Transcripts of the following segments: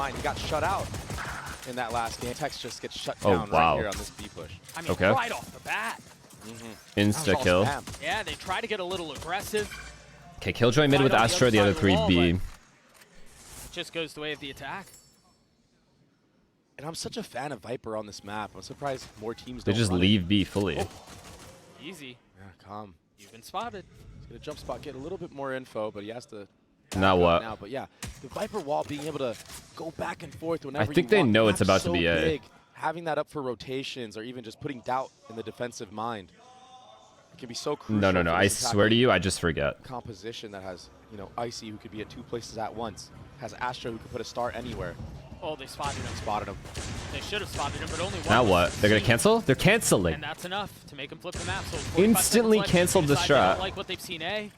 mind. He got shut out in that last game. Tex just gets shut down right here on this B push. I mean, right off the bat. Insta kill. Yeah, they try to get a little aggressive. Okay, Killjoy mid with Astra, the other three B. Just goes the way of the attack. And I'm such a fan of Viper on this map. I'm surprised more teams They don't just run leave it. B fully. Oh. Easy. Yeah, calm. You've been spotted. He's gonna jump spot, get a little bit more info, but he has to. Now what? Now, but yeah, the Viper wall being able to go back and forth whenever I think you they want. know The it's map's about to so be A. big, having that up for rotations or even just putting doubt in the defensive mind. It can be so crucial. No. I swear to you, I just forget. Composition that has, you know, Icy who could be at 2 places at once. Has Astra who could put a star anywhere. Oh, they spotted him. Spotted him. They should have spotted him, but only one. Now what? They're gonna cancel? They're canceling. And that's enough to make him flip the map. So 45 Instantly seconds left. canceled the They decide they strat. don't like what they've seen A.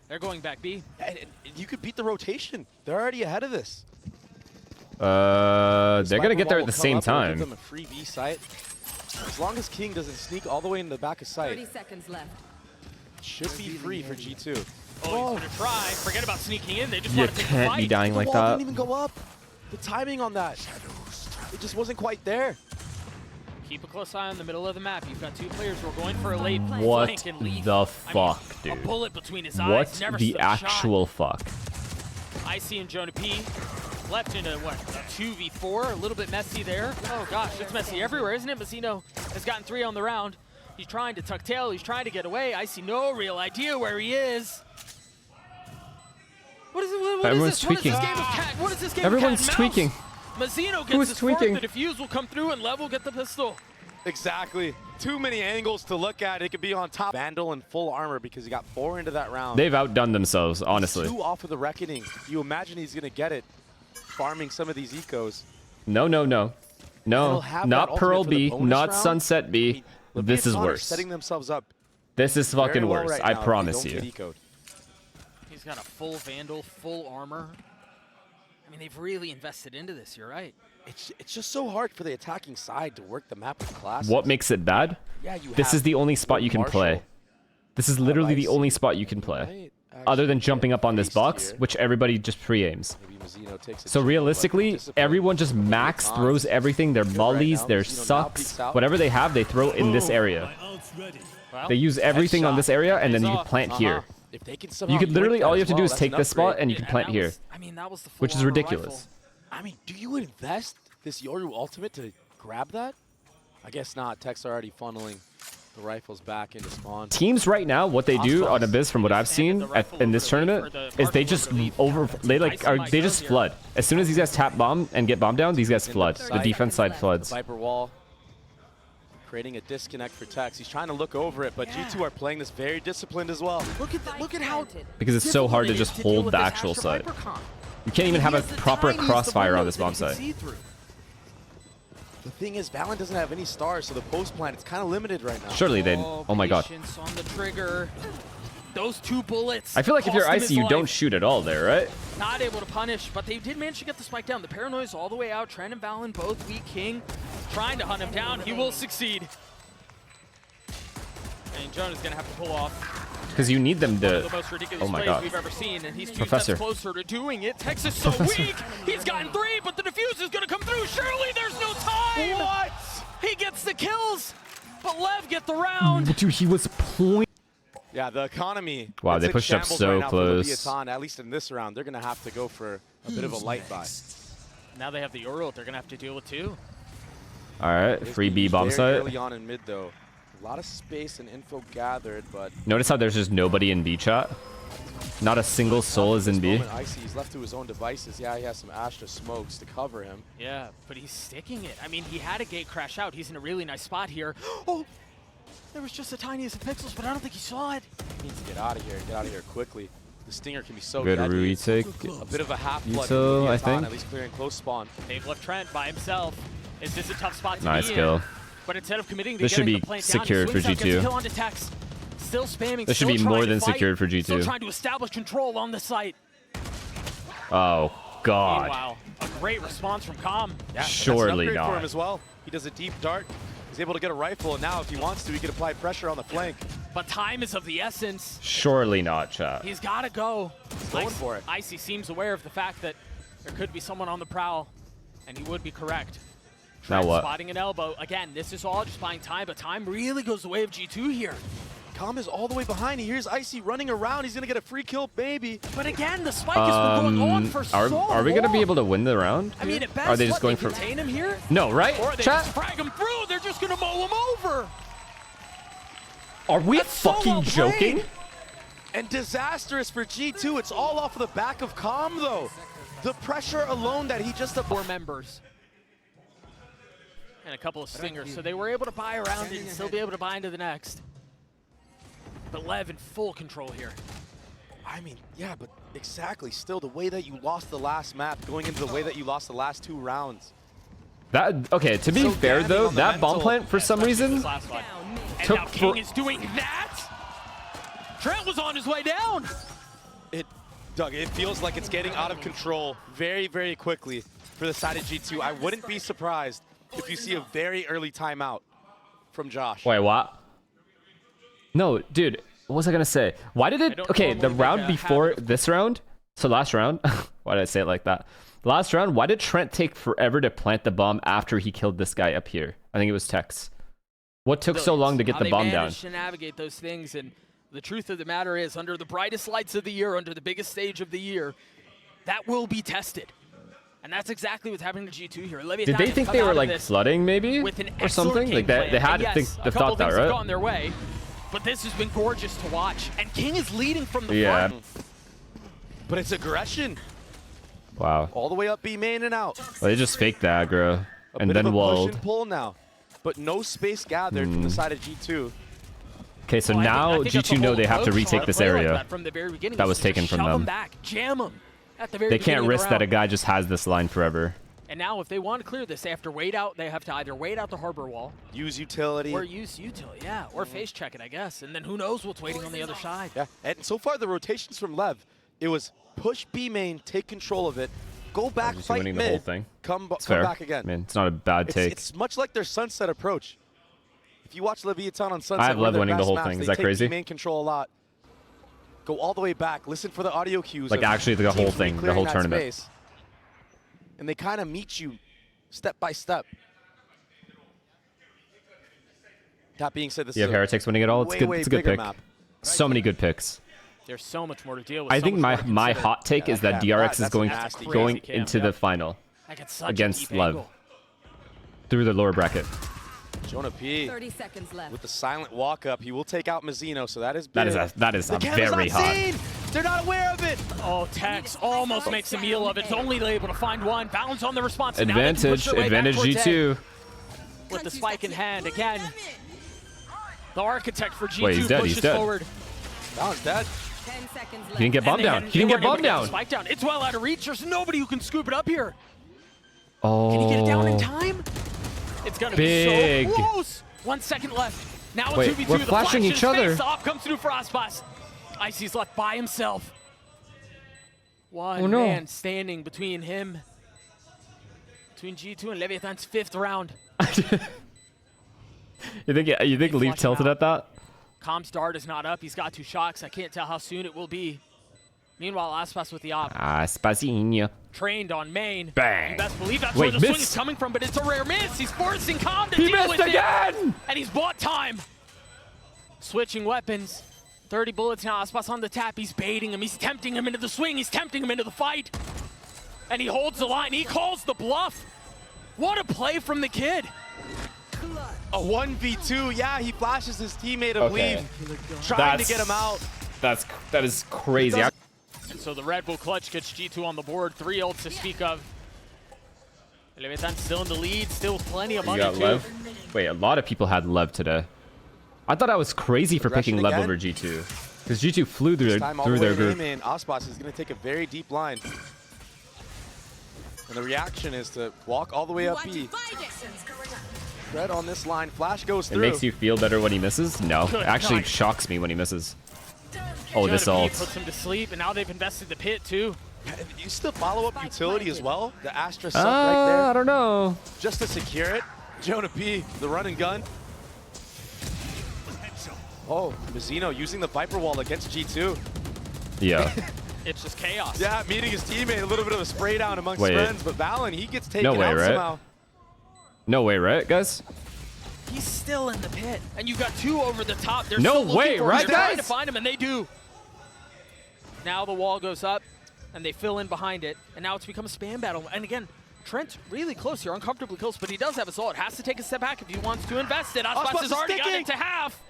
They're going back B. And you could beat the rotation. They're already ahead of this. They're gonna get there at the same Give time. them a free B site. As long as King doesn't sneak all the way in the back of sight. 30 seconds left. Should be free for G2. Oh, he's gonna try. Forget about sneaking in. They just You want to take the can't be fight. dying The like wall that. didn't even go up. The timing on that. It just wasn't quite there. Keep a close eye on the middle of the map. You've got 2 players who are going for a late What flank and leave. the I mean, fuck, a dude? bullet between his What eyes. Never the stood a shot. actual fuck? Icy and Jonah P. Left into what, a 2v4, a little bit messy there. Oh gosh, it's messy everywhere, isn't it? Mazzino has gotten 3 on the round. He's trying to tuck tail, he's trying to get away. Icy, no real idea where he is. What is it? What Everyone's is this? What is tweaking. this game of cat? What is this game Everyone's of cat and mouse? tweaking. Mazzino gets Who is his tweaking? fork, the defuse will come through, and Lev will get the pistol. Exactly. Too many angles to look at. It could be on top. Vandal in full armor because he got 4 into that round. They've outdone themselves, honestly. 2 off of the Reckoning. You imagine he's going to get it farming some of these ecos. No. have that Not ultimate Pearl for the B, bonus not round. Sunset B. This is Leviatán are worse. Setting themselves up This is very fucking well worse. right I now if they promise don't you. get eco'd. He's got a full Vandal, full armor. I mean, they've really invested into this, you're right. It's just so hard for the attacking side to work the map with classes. What makes it bad? Yeah, you This have is the only spot you can Marshall. play. This is literally the Icy. only spot you can play. Right, Other than actually, jumping up on this Priest box, here. which everybody just pre-aims. Maybe Mazzino takes a So chip, realistically, but discipline everyone just max Leviatán. throws everything, their Good right mollies, now. their Mazzino now sucks, peeks out. whatever they have, they throw in this area. Well, They use everything on this area, and then you can plant here. If they can somehow You could break literally, that all you as have to do well, is that's take an this spot, upgrade. and you can plant that here. was, I mean, that was the full Which is armor ridiculous. rifle. I mean, do you invest this Yoru ultimate to grab that? I guess not. Tech's already funneling the rifles back into spawn. Teams right now, what they do on Abyss, from what I've seen in this tournament, is they just they just flood. As soon as these guys tap bomb and get bomb down, these guys flood. The defense side The floods. Viper wall creating a disconnect for Tex. He's trying to look over it, but G2 are playing this very disciplined as well. Look at how Because it's so hard to just hold the actual side. You can't even have a proper crossfire on this bomb site. The thing is, Valen doesn't have any stars, so the post plant it's kind of limited right now. Surely they. Oh my god. Patience on the trigger. Those 2 bullets. I feel like if you're cost him his Icy, you don't life. shoot at all there, right? Not able to punish, but they did manage to get the spike down. The paranoia's all the way out. Trent and Valen both weak. King trying to hunt him down. He will succeed. And Jonah's gonna have to pull off Because you need them one of to. the most ridiculous Oh my plays god. we've ever seen, and he's 2 Professor. steps closer to doing it. Tex is so weak. He's gotten 3, but the defuse is gonna come through. Surely there's no time. What? He gets the kills, but Lev get the round. Dude, he was point. Yeah, the economy. Wow, it's they in pushed up shambles so right now for close. Leviatán. At least in this round, they're going to have to go for a bit of a light buy. Now they have the Uro they're gonna have to deal with too. All right, free B bomb Very site. early on in mid, though. A lot of space and info gathered, but Notice how there's just nobody in B chat. Not a single soul is in B. Icy's left to his own devices. Yeah, he has some Astra smokes to cover him. Yeah, but he's sticking it. I mean, he had a gate crash out. He's in a really nice spot here. Oh, there was just the tiniest of pixels, but I don't think he saw it. He needs to get out of here. Get out of here quickly. The stinger can be so Good deadly. retake. A bit of a half blood. Util, I think. At least clearing close spawn. They've left Trent by himself. Is this a tough spot to Nice be kill. in? But instead of committing to This should getting be the plant secured down, he for swings out, gets a G2. kill onto Tex. Still spamming. This should still be trying more to than fight, secured for G2. Still trying to establish control on the site. Oh god. Meanwhile, a great response from Com. Yeah, and that's an Surely upgrade for not. him as well. He does a deep dart. He's able to get a rifle, and now if he wants to, he can apply pressure on the flank. But time is of the essence. Surely not, chat. He's got to go. going for it. Icy seems aware of the fact that there could be someone on the prowl. And he would be correct. Now Trent what? Spotting an elbow. Again, this is all just buying time, but time really goes the way of G2 here. Calm is all the way behind. He hears Icy running around. He's going to get a free kill, maybe. But again, the spike has been going on for so long. Are we going to be able to win the round? I mean, at best, Are they just going for... contain him here? No, right? Or they Chat? just frag him through. They're just going to mow him over. Are we That's so fucking well joking? played. And disastrous for G2. It's all off of the back of Calm, though. The pressure alone that he just... 4 members. And a couple of stingers. So they were able to buy around it and still be able to buy into the next. But LEV in full control here. I mean, yeah, but exactly. Still, the way that you lost the last map, going into the way that you lost the last 2 rounds. That okay, to be So fair damning though, on the that bomb mental. plant for some reason And took now King is doing that. Trent was on his way down. Doug, it feels like it's getting out of control very, very quickly for the side of G2. I wouldn't be surprised if you see a very early timeout from Josh. Wait, what? No, dude, what was I gonna say? Why did it? Okay, the round before this round, so last round, why did I say it like that? Last round, why did Trent take forever to plant the bomb after he killed this guy up here? I think it was Tex. What took so long to get the bomb down? They managed to navigate those things, and the truth of the matter is, under the brightest lights of the year, under the biggest stage of the year, that will be tested. And that's exactly what's happening to G2 here. Did they think they were like flooding maybe with an or something? Like they had to think the thought that, right? Have gone their way, but this has been gorgeous to watch. And King is leading from the front. But it's aggression. Wow. All the way up B main and out. Well, they just faked the aggro and bit then of a walled. push and pull now. But no space gathered from the side of G2. Okay, so Well, now I think that's G2 the know whole they have to approach. retake this Play like area. that from the very beginning. That was Just taken from shove them. Back, jam them at the very They can't beginning of the risk that a round. guy just has this line forever. And now if they want to clear this, they have to wait out. They have to either wait out the harbor wall Use utility. or use utility, yeah, or face check it, I guess. And then who knows what's waiting on the other side. Yeah, and so far the rotations from Lev, it was push B main, take control of it, go back, Just fight winning mid, the whole thing. come fair. back again. I mean, it's not a bad take. It's much like their Sunset approach. If you watch Leviatán on Sunset, I have one of Lev their winning the best whole maps, thing. Is they that take crazy? B main control a lot. Go all the way back. Listen for the audio cues. Like of actually the whole teams thing, the clearing whole that tournament. space. And they kind of meet you step by step. That being said, this You is have Heretics winning it all. It's way, good. way It's a good bigger pick. map. So many good picks. There's so much more to deal with. I so think much more my to consider. hot take is that Yeah, DRX is that's going nasty. going Crazy into cam, the final Like it's such against a deep Lev angle. through the lower bracket. Jonah P 30 seconds left. with the silent walk up. He will take out Mazzino, so that is big. That is The camera's very not hot. seen. They're not aware of it. Oh, Tex almost makes a meal of it. It's only able to find one. Balance on the response. And now they can push Advantage, their way back advantage towards G2. A. With the spike in hand again. The architect for G2 Wait, he's dead, pushes he's dead. forward. Down's dead. 10 seconds left. He didn't get bombed down. He didn't get bombed down. Spike down. It's well out of reach. There's nobody who can scoop it up here. Oh. Can he get it down in time? It's gonna Big. be so close. 1 second left. Now Wait, a 2v2. we're The flashing flash in each his other. face. Off comes through Frostboss. Icy's left by himself. One no. man standing between him, between G2 and Leviathan's 5th round. You think Leaf flush him tilted out. at that? Com's dart is not up. He's got 2 shocks. I can't tell how soon it will be. Meanwhile, Aspas with the op. Ah, Spazinho. Trained on main. Bang. You best believe that's Wait, where the swing miss. is coming from, but it's a rare miss. He's forcing Com to He deal missed with again! it. And he's bought time. Switching weapons. 30 bullets now. Aspas on the tap. He's baiting him. He's tempting him into the swing. He's tempting him into the fight. And he holds the line. He calls the bluff. What a play from the kid. A 1v2. Yeah, he flashes his teammate of Okay. Leave, trying to get him out. That is crazy. And so the Red Bull clutch gets G2 on the board. 3 ults to speak of. Leviatán still in the lead. Still plenty of You money got too. Lev. Wait, a lot of people had Lev today. I thought I was crazy for picking Aggression Lev again? over G2 because G2 flew through This time all through the way their to group. aim in. Aspas is going to take a very deep line. And the reaction is to walk all the way up B. Red on this line. Flash goes It through. makes you feel better when he misses? No, Good it actually night. shocks me when he misses. Oh, this Jonah P ult. puts him to sleep, and now they've invested the pit too. You still follow up utility as well. The Astra sub right there. I don't know. Just to secure it. Jonah P, the run and gun. Oh, Mazzino using the Viper wall against G2. Yeah. It's just chaos. Yeah, meeting his teammate, a little bit of a spray down amongst Wait. friends, but Valen, he gets taken No way, out right? somehow. No way, right, guys? He's still in the pit. And you've got 2 over the top. They're No still looking way, for him. right, They're trying to guys? find him, and they do. Now the wall goes up, and they fill in behind it, and now it's become a spam battle. And again, Trent's really close here, uncomfortably close, but he does have Assault. Has to take a step back if he wants to invest it. Aspas has already got it to half.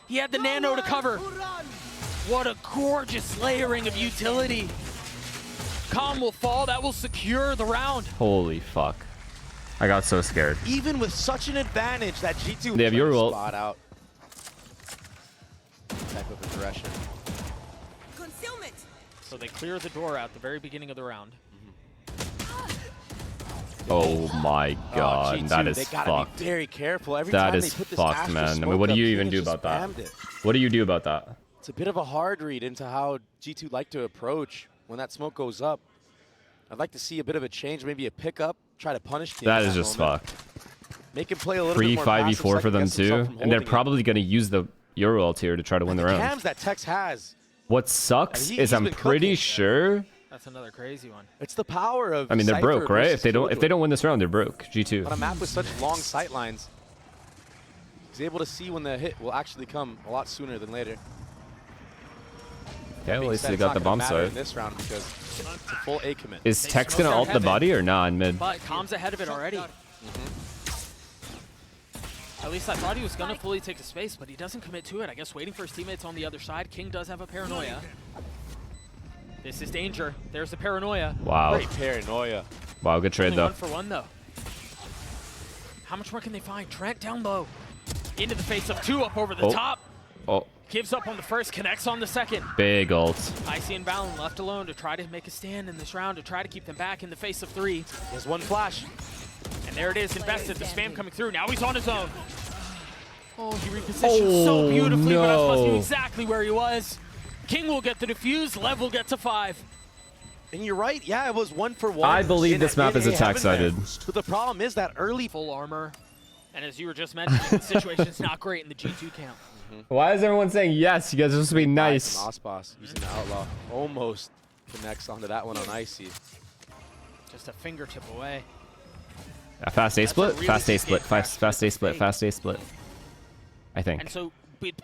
He had the nano to cover. What a gorgeous layering of utility. Calm will fall. That will secure the round. Holy fuck. I got so scared. Even with such an advantage, that G2 They have your ult. spot out. Type of aggression. Concealment. So they clear the door out at the very beginning of the round. Oh my god, G2, that is they gotta fucked. be very careful. Every That time is they put this fucked, Astra man. I mean, smoke what do up, you King even has do just about that? spammed it. What do you do about that? It's a bit of a hard read into how G2 like to approach when that smoke goes up. I'd like to see a bit of a change, maybe a pickup, try to punish King. That in is just moment. fucked. Make him play a little Free bit more passive, 5v4 for them second-guess himself too, from and they're holding it. probably going to use the Euro ult here to try to win the The round. cams that Tex has, What sucks He- is he's I'm been pretty cooking. sure. That's another crazy one. it's the power of I mean, they're Cypher broke, right? versus If they Killjoy. don't win this round, they're broke. G2. On a map with such long sight lines, he's able to see when the hit will actually come a lot sooner than later. Yeah, well, at least Being said, they it's got not the gonna bomb matter in side. this round because it's a full A commit. Is They Tex smoke going to their ult the heaven. body or nah in mid? But Calm's ahead of it already. At least I thought he was going to fully take the space, but he doesn't commit to it. I guess waiting for his teammates on the other side. King does have a paranoia. This is danger. There's the paranoia. Wow. Great paranoia. Wow, good trade Only though. 1 for 1 though. How much more can they find? Trent down low. Into the face of 2 up over the Oh. top. Oh, Gives up on the first, connects on the second. big ult. Icy and Valen left alone to try to make a stand in this round, to try to keep them back in the face of 3. There's one flash. And there it is, invested, the spam coming through. Now he's on his own. Oh, he repositioned so beautifully, but Aspas knew no. exactly where he was. King will get the defuse, Lev will get to 5. And you're right. Yeah, it was 1 for 1. I believe this map is A heaven attack-sided. there. But the problem is that early. Full armor. And as you were just mentioning, the situation's not great in the G2 camp. Why is everyone saying yes? You guys are supposed to be nice. Ospas using the outlaw almost connects onto that one on Icy. Just a fingertip away. Fast A split? really Fast A good split. game Fast for A split. fake. Fast A split. I think. And so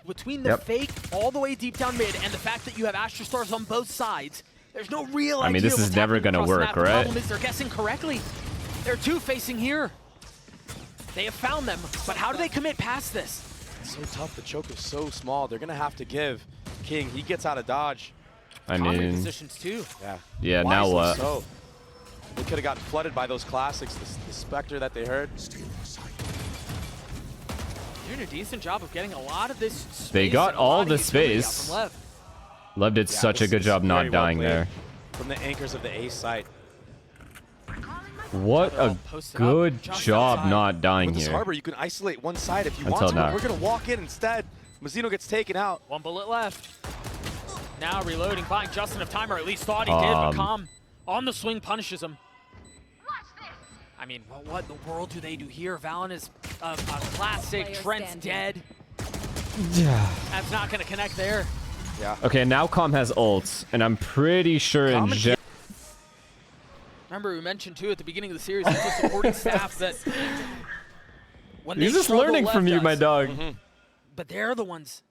between the Yep. fake all the way deep down mid and the fact that you have Astra Stars on both sides, there's no real I mean, idea this is what's never happening gonna across the work, map. The right? problem is they're guessing correctly. There are 2 facing here. They have found them, but how do they commit past this? It's so tough. The choke is so small. They're going to have to give. King, he gets out of dodge. I Calm mean, positions too. Yeah. yeah, now Wisely what? So. They could have gotten flooded by those classics, the Spectre that they heard. Doing a decent job of getting a lot of this space. They got and a lot all of the utility out space. from Lev. Lev did Yeah, such a this good is job not very well dying played there. From the anchors of the A site. What They're all a posted up good just job outside. not dying With this here. harbor, you can isolate one side if you Until want to. now. But we're going to walk in instead. Mazzino gets taken out. 1 bullet left. Now reloading, buying just enough time, or at least thought he did, but Calm on the swing punishes him. I mean, what in the world do they do here? Valen is a classic. Player Trent's standing. dead. Yeah. That's not going to connect there. Yeah. Okay, now Calm has ults, and I'm pretty sure in Calm and gen. Remember, we mentioned too at the beginning of the series, it's a supporting staff that when He's they just struggle, learning Lev from you, does. my dog. But they're the ones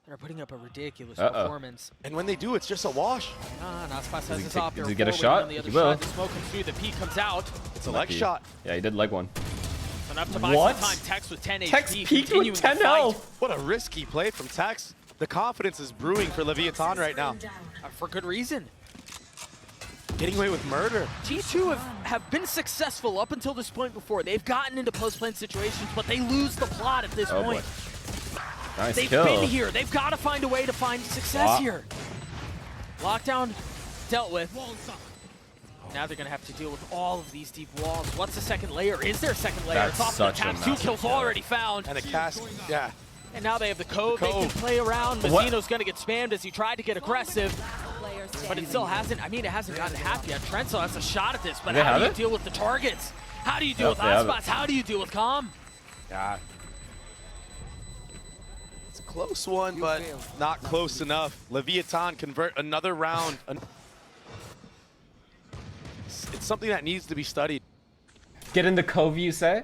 that are putting up a ridiculous Uh-oh. performance. And when they do, it's just a wash. Naspas has he his take- op. does There he get a are 4 shot? on the other He will. side. The smoke comes through. The peak comes out. It's a leg Lucky. shot. Yeah, he did leg one. Enough to buy What? some time. Tex with 10 Tex HP. peaked continuing with the 10 fight. health. What a risky play from Tex. The confidence is brewing for Leviatán right now. For good reason. Getting away with murder. G2 have been successful up until this point before. They've gotten into post-plane situations, but they lose the plot at this Oh, boy. point. Nice They've kill. been here. They've got to find a way to find success Wow. here. Lockdown dealt with. Now they're going to have to deal with all of these deep walls. What's the second layer? Is there a second layer? That's Top of such the a tap. 2 massive kills kill. already found. And a cast. Yeah. And now they have the cove. They can Cove. play around. What? Mazzino's going to get spammed as he tried to get aggressive. Player But it standing. still hasn't, I mean, it hasn't gotten half yet. Trent still has a shot at this, but Do they how have do you it? deal with the targets? How do you deal Yep, with they have it. hotspots? How do you deal with Calm? Yeah. It's a close one, but not close enough. Leviatán convert another round. It's something that needs to be studied. Get in the cove, you say?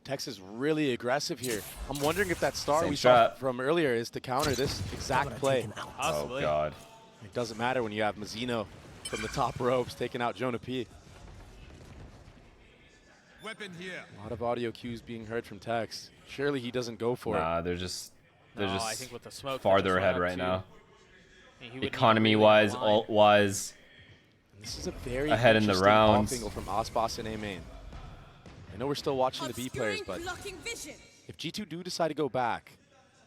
Tex is really aggressive here. I'm wondering if that star Same we saw shot. from earlier is to counter this exact play. Oh, God. It doesn't matter when you have Mazzino from the top ropes taking out Jonah P. Weapon here. A lot of audio cues being heard from Tex. Surely he doesn't go for Nah, they're just I think with the smoke that farther just went ahead up right too, now. he would need to Economy-wise, really align. ult-wise. it. This is a very Ahead in the interesting rounds. off angle from Osbos and A main. I know we're still watching the B players, but blocking vision. if G2 do decide to go back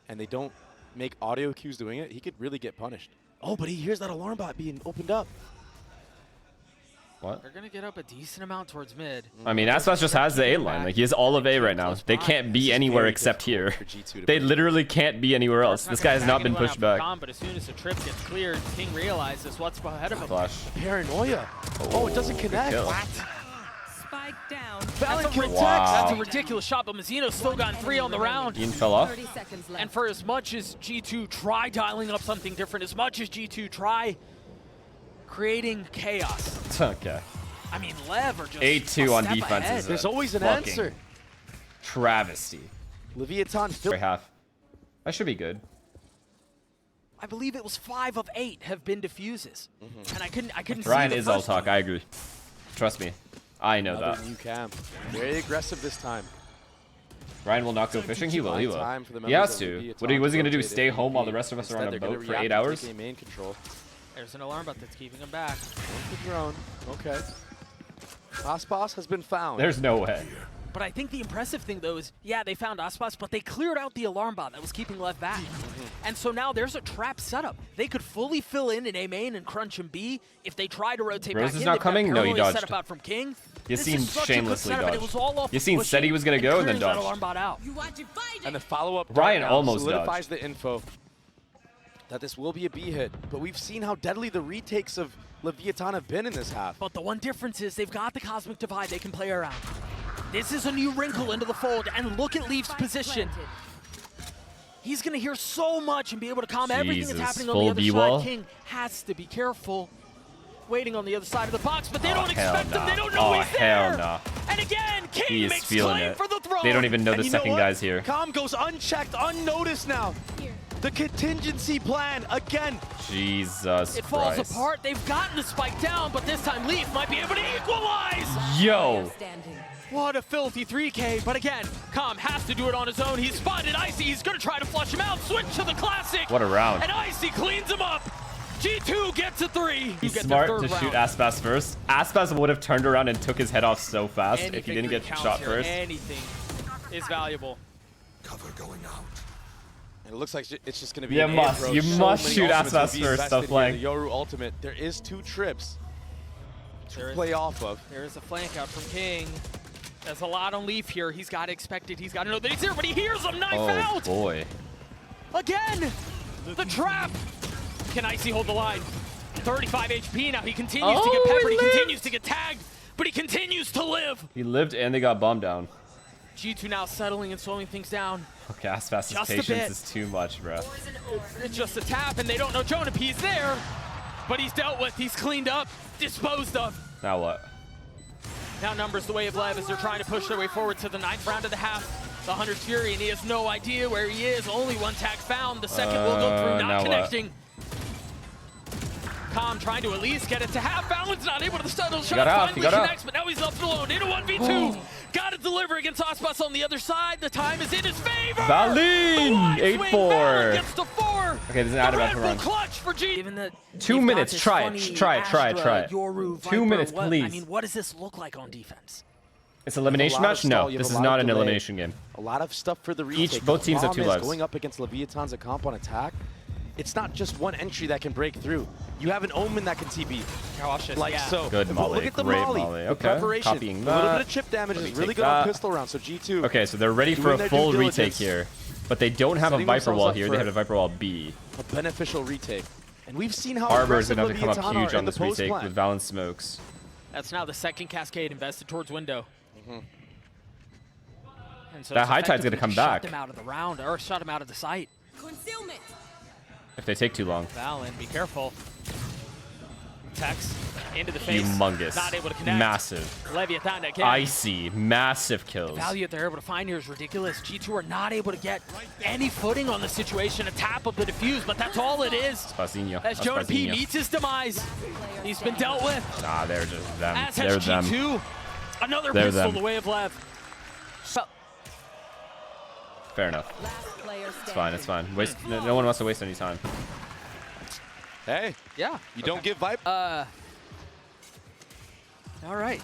and they don't make audio cues doing it, he could really get punished. Oh, but he hears that alarm bot being opened up. What? They're gonna get up a decent amount towards mid. I mean, Aspas just has the A line. Like, he has all of A right now. They can't be anywhere very except here. difficult for G2 to They break. literally can't be anywhere else. This guy has not been pushed back. But as soon as the trip gets cleared, King realizes what's ahead of him. Flash. Paranoia. Oh, it doesn't good connect. kill. Spike down. Valen can Wow. That's a ridiculous shot, but Mazzino's still gotten 3 on the round. Ian fell off. 30 seconds left. And for as much as G2 try dialing up something different, as much as G2 try creating chaos, Okay. I mean, Lev are just 8-2 a on step defense ahead. is There's always an fucking answer. travesty. Leviatán still. Right half. That should be good. I believe it was 5 of 8 have been diffuses, and I couldn't see Ryan the is all first talk. one. I agree. Trust me. I know Another that. new cam. Very aggressive this time. Ryan will not go fishing. He will. He will. Time for the He members has of to. Leviatán What was he gonna do? rotate Stay if home need while the be. rest of us are on Instead, a they're gonna boat for react 8 to hours? DK main control. There's an alarm bot that's keeping him back. The drone. Okay. Osbos has been found. There's no way. But I think the impressive thing, though, is, yeah, they found Ospas, but they cleared out the alarm bot that was keeping Lev back. And so now there's a trap setup. They could fully fill in A main and crunch in B. If they try to rotate Rose back is in, not they've got coming? No, he paranoia set dodged. up out from King. Yassine This is such a good shamelessly setup, and it dodged. was all off of Yassine said he pushing was gonna and go and then clearing that dodged. alarm bot out. You are divided. And the follow-up Ryan now almost solidifies dodged. the info that this will be a B hit. But we've seen how deadly the retakes of Leviatán have been in this half. But the one difference is they've got the Cosmic Divide they can play around. This is a new wrinkle into the fold, and look at Leaf's Spike position. planted. He's going to hear so much and be able to calm everything Jesus, that's happening on full the other B-wall? side. King has to be careful. Waiting on the other side of the box, but they Oh, don't hell expect him. nah. They don't know Oh, he's hell there. nah. And again, King He is makes feeling claim it. for the throne. They don't even know And the you know second what? guy's here. Calm goes unchecked, unnoticed now. Here. The contingency plan again. Jesus It falls Christ. apart. They've gotten the spike down, but this time Leaf might be able to equalize. Yo. Standing. What a filthy 3K. But again, Calm has to do it on his own. He's spotted Icy. He's going to try to flush him out. Switch to the classic. What a round. And Icy cleans him up. G2 gets a 3. He's Get the smart third to shoot round. Aspas first. Aspas would have turned around and took his head off so fast if he Anything didn't that get counts shot here, first. Anything is valuable. Cover going out. And it looks like it's just going to be You an must- approach. you So must many shoot ultimates Aspas will be first, invested stop here. playing. The Yoru ultimate. There is 2 trips to There is- play off of. There is a flank out from King. There's a lot on Leaf here. He's got to expect it. He's got to know that he's here, but he hears him knife Oh out. boy. Again, the trap. Can Icy hold the line? 35 HP now. He continues to get Oh, peppered. he He lived. continues to get tagged, but he continues to live. He lived and they got bombed down. G2 now settling and slowing things down. Okay, Aspas's Just a patience bit. is too much, bro. It's just a tap, and they don't know Jonah P's there. But he's dealt with. He's cleaned up, disposed of. Now what? Now numbers the way of Lev as they're trying to push their way forward to the 9th round of the half. The Hunter's Fury, and he has no idea where he is. Only one tag found. The second will go through, now not what? connecting. Calm trying to at least get it to half. Valen's not able to settle the shot. got out, Finally he got out. connects, but now he's left alone in a 1v2. Got to deliver against Ospas on the other side. The time is in his favor. Valeen! The wide swing, 8-4. Valen gets to 4. Okay, this is an The out of Red bounds Bull run. clutch for G. Given that 2 you've got minutes, this try it, funny try it. Astra, Yoru, 2 Viper, minutes, what- I please. mean, what does this look like on defense? It's elimination lot of match? No, stall, you have this a is lot not of an delay. elimination game. A lot of stuff for the retake. Both teams have The 2 problem is lives. Going up against Leviatán's a comp on attack, it's not just one entry that can break through. You have an Omen that can TB. Cautious, Like yeah. so. Good molly, Look at the great molly. molly. The Okay, preparation. copying A little that. bit of chip damage Let is me really take good on that. pistol round. So G2. Okay, so they're ready for Doing a their full due retake diligence. here. But they don't have a Setting Viper themselves wall up here. for They have a Viper wall B. A beneficial retake. And we've seen how Arbor is aggressive going to have to come Leviatán up huge are on in the this retake post with plan. Valen smokes. That's now the second cascade invested towards window. And so That it's high tide's gonna effectively come just back. Shut them out of the round, or shut them out of the site. Concealment. If they take too long. Valen, be careful. Tex into the face. Humongous. Not able to connect. Massive. Leviathan again. Icy. Massive kills. The value that they're able to find here is ridiculous. G2 are not able to get any footing on the situation. A tap of the defuse, but that's all it is. Spazinho. As Jonah P meets his demise, he's been dealt with. Nah, they're just them. As They're has them. G2. Another They're pistol them. the way of Lev. Fair enough. Last player It's fine. It's fine. Waste. No one wants to waste any time. Hey, Yeah. you don't give Viper. All right.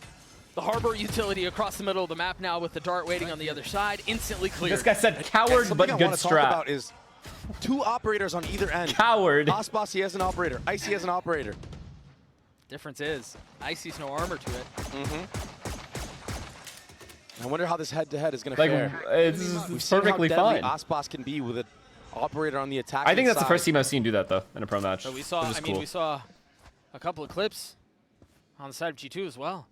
The harbor utility across the middle of the map now with the dart waiting on the other side. Instantly cleared. This guy said coward, Something but I good want to talk about strat. is 2 operators on either end. Coward. Osboss, he has an operator. Icy has an operator. Difference is, Icy's no armor to it. I wonder how this head-to-head is going to Like, fare. it's We've seen perfectly how deadly fine. Osboss can be with an operator on the attack. I think that's the first team I've seen do that though in a pro match. So we saw, which is I mean, cool. we saw a couple of clips on the side of G2 as well.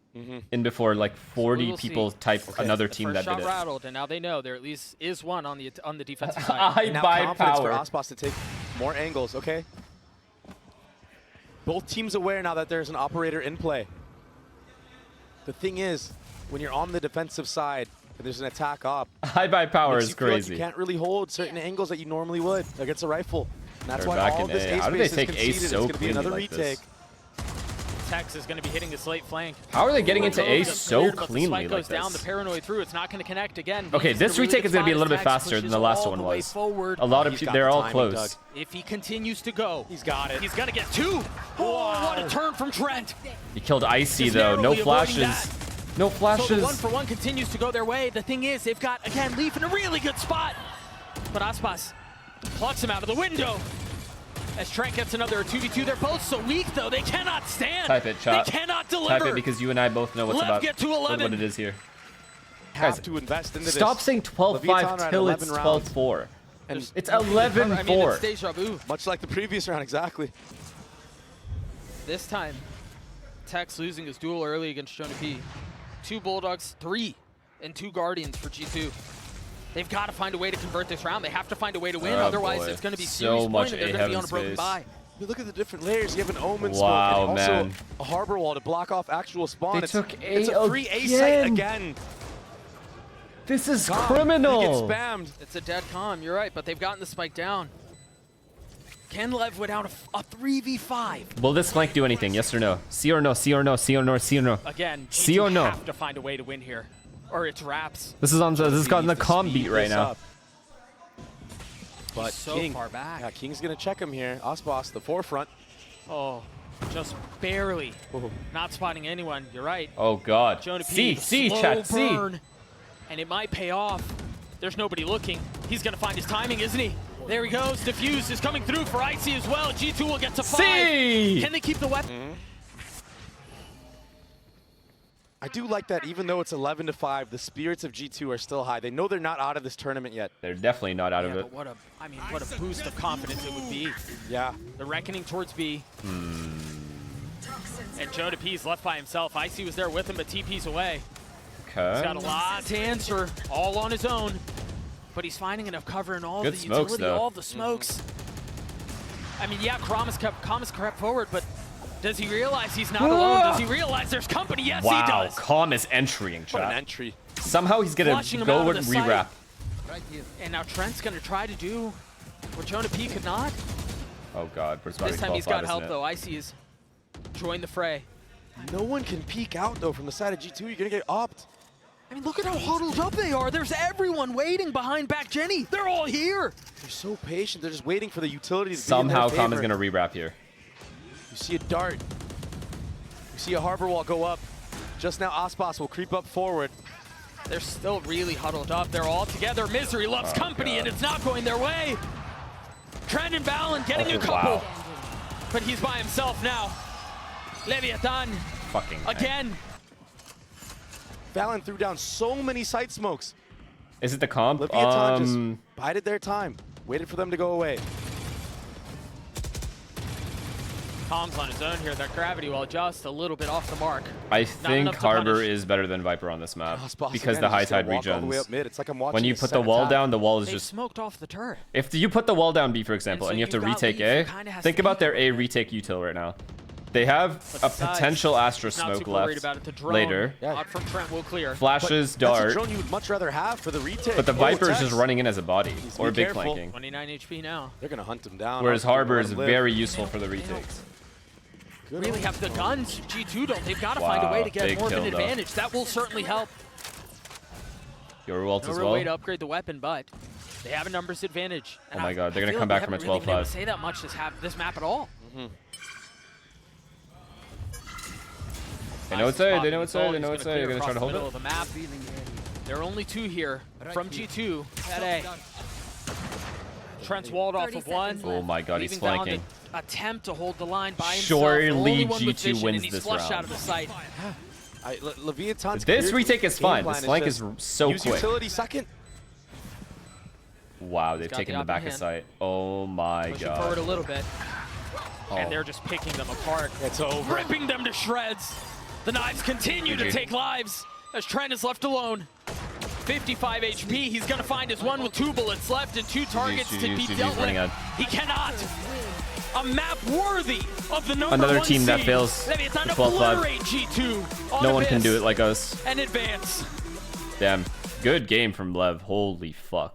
In before like 40 will people see. type another The team first that shot did it. rattled, and now they know there at least is one on the defensive side. I Now buy confidence for power. Osboss to take more angles, okay? Both teams aware now that there's an operator in play. The thing is, when you're on the defensive side and there's an attack op, High buy power makes is you feel like crazy. you can't really hold certain angles that you normally would against a rifle. And that's They're why back all in this A. A How do they space is take A conceded. so It's going to be cleanly another like this? retake. Tex is going to be hitting this late flank. How are they getting into A Goes so cleared, but the cleanly spike like goes down, the this? paranoid through. It's not going to connect again. but Okay, he's in this a really retake good is going to be a spot little as bit Tex faster than pushes the last all one the way was. forward. A lot of He's people, got they're the all timing, close. Doug. If he continues to go, He's got it. he's going to get 2. Oh, what a turn from Trent. He killed Icy Just though. No narrowly avoiding flashes. that. No So the flashes. 1-for-1 continues to go their way. The thing is, they've got, again, Leaf in a really good spot. But Aspas plucks him out of the window. As Trent gets another 2v2. They're both so weak, though. They cannot stand. Type it, chat. They cannot Type deliver. it because you and I both know what's Lev about get to 11. what it is here. Have Guys, to invest into Stop this. saying Leviatán are 12-5 at till it's 11 rounds. 12-4. And It's I mean, it's 11-4. deja vu. much like the previous round, exactly. This time, Tex losing his duel early against Jonah P. 2 Bulldogs, 3, and 2 Guardians for G2. They've got to find a way to convert this round. They have to find a way to win. Oh, Otherwise, boy. it's going to be So serious much point, and they're A going to be on a heaven broken space. bye. You look at the different layers. You have an Omen Wow, smoke and also man. a Harbor Wall to block off actual spawn. They took A it's a free A site again. again. This is He gets criminal. spammed. It's a dead calm, you're right, but they've gotten the spike down. Can Lev win out a 3v5? Will this flank do anything? Yes or no? C or no? C or no? C or no? C or no? Again, See G2 or no? have to find a way to win here. Or it's wraps. This is on. This is on the Needs to com speed beat right this now. up. But so King, far back. Yeah, King's gonna check him here. Osboss, the forefront. Oh, just barely. Ooh. Not spotting anyone, you're right. Oh God. Jonah C, P, C, slow chat, C. burn, and it might pay off. There's nobody looking. He's gonna find his timing, isn't he? There he goes. Diffuse is coming through for Icy as well. G2 will get to 5. C. Can they keep the weapon? I do like that even though it's 11-5, the spirits of G2 are still high. They know they're not out of this tournament yet. They're definitely not out of Yeah, it. but what a boost of confidence it would be. Yeah. The reckoning towards B. And Jonah P's left by himself. Icy was there with him, but TP's away. He's got a Okay. lot to answer, all on his own. But he's finding enough cover in all Good the smokes, utility, though. all the smokes. I mean, yeah, Kramas crept forward, but does he realize he's not alone? Does he realize there's company? Yes, he Wow. does. Calm is entering, What an chat. entry. Somehow he's gonna Flushing him go out of and the sight. rewrap. And now Trent's going to try to do what Jonah P could not. Oh God. But it's about This to be time he's 12-5, got isn't help, it? though. Icy has joined the fray. No one can peek out though from the side of G2. You're gonna get opt. I mean, look at how huddled up they are. There's everyone waiting behind back Jenny. They're all here. They're so patient. They're just waiting for the utility to Somehow be in their Calm is favor. gonna rewrap here. You see a dart. You see a Harbor Wall go up. Just now Osboss will creep up forward. They're still really huddled up. They're all together. Misery loves company, God. and it's not going their way. Trent and Valen getting a couple, Wow. but he's by himself now. Leviatán Fucking. again. Valen threw down so many sight smokes. Is it the comp? Leviatán just bided their time. Waited for them to go away. Calm's on his own here. That gravity will adjust a little bit off the mark. I think enough to Harbor punish. is better than Viper on this map Osboss because again the is high just gonna tide walk all the way up regens. mid. It's like I'm watching When you a put set the wall attack. down, the wall is They just. smoked off the turret. If you put the wall down B, for example, so and you have to you've got retake Leaf, who A, kinda has think to about be their A retake util right now. They have a besides, potential Astra not smoke super worried left about it. The drone later. out from Trent will clear. Flashes, That's a dart. drone you would much rather have for the retake. But the Oh, Viper is Tex. just running in as a body Needs to or be big careful. flanking. 29 HP now. They're gonna hunt him down. Whereas Hard to Harbor let is him live. very useful for the retakes. Good Really old- have the guns. G2 don't. They've got to find a Wow, way to get big more of an kill, though. advantage. That will certainly help. Your ult No as real well. way to upgrade the weapon, but they have a numbers advantage. Oh my God, they're I gonna feel come like back we from a haven't really been able to 12-5. say that much this map at all. They know it's A, they know it's A, they know it's A. They're gonna try to hold middle it. of the map. There are only 2 here from G2 at A. Trent's walled off of 1. Oh my God, he's leaving Val flanking. to attempt to hold the line by himself. Surely The only one with G2 vision, wins and he's this flushed round. out of the sight. Leviatan's This clear retake is game fine. plan This flank just is so use quick. utility second. Wow, they've got taken the the back upper of hand. sight. Oh my Pushing forward a God. little bit. Oh. And they're just picking them apart. It's over. Ripping them to shreds. The knives continue to GG. take lives as Trent is left alone. 55 HP. He's going to find his one with 2 bullets left and 2 targets to be GG's dealt with. running out. He cannot. A map worthy of the number Another 1 team that seed. fails Leviatán 12-5. obliterate G2 on No one can Abyss do it like us. and advance. Damn. Good game from Lev. Holy fuck.